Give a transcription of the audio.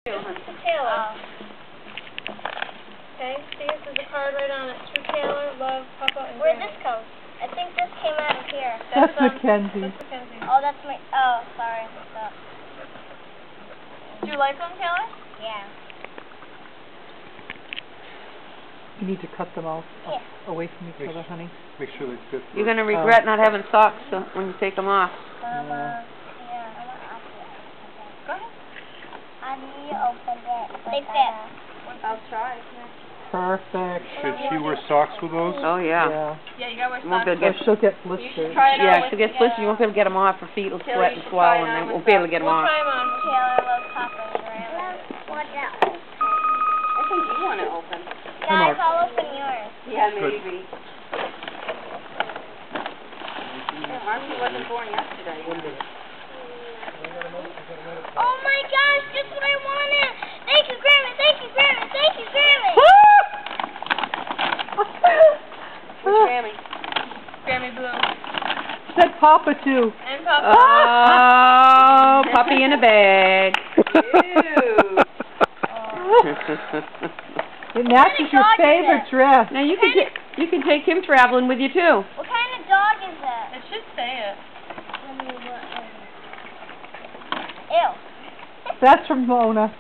To Taylor. Okay, see if there's a card right on it. To Taylor, love, Papa, and Where'd Granny. this go? I think this came out of here. That's Mackenzie. That's Mackenzie. Oh, that's my... Oh, sorry. What's up? Do you like them, Taylor? Yeah. You need to cut them all Yeah. away from each other, honey. Make sure they fit. You're going to regret not having socks when you take them off. Yeah, I'm gonna open it. Go ahead. I need to open it. Take that. I'll try. Perfect. Should she wear socks with those? Oh, yeah. Yeah. Yeah, you gotta wear You won't socks. be able to Or she'll get You should blisters. try it on Yeah, with she'll get the, split. You won't be able to get them off. Her feet will Taylor, sweat you and should swell, try it and on then with won't be able to get them We'll off. try them on. Taylor loves Papa and Grandma. What else? I think you want it open. Guys, I'll open yours. Yeah, Good. maybe. Marcy wasn't born yesterday. Oh my gosh, just what I wanted! Thank you, Grandma! Thank you, Grandma! Thank you, Grandma! Where's Grammy? Grammy Blue. Said Papa too. And Papa. Oh, puppy in a bag. It matches your dog is favorite it? dress. Now you can take him traveling with you too. What kind of dog is it? It should say it. Ew. That's from Mona.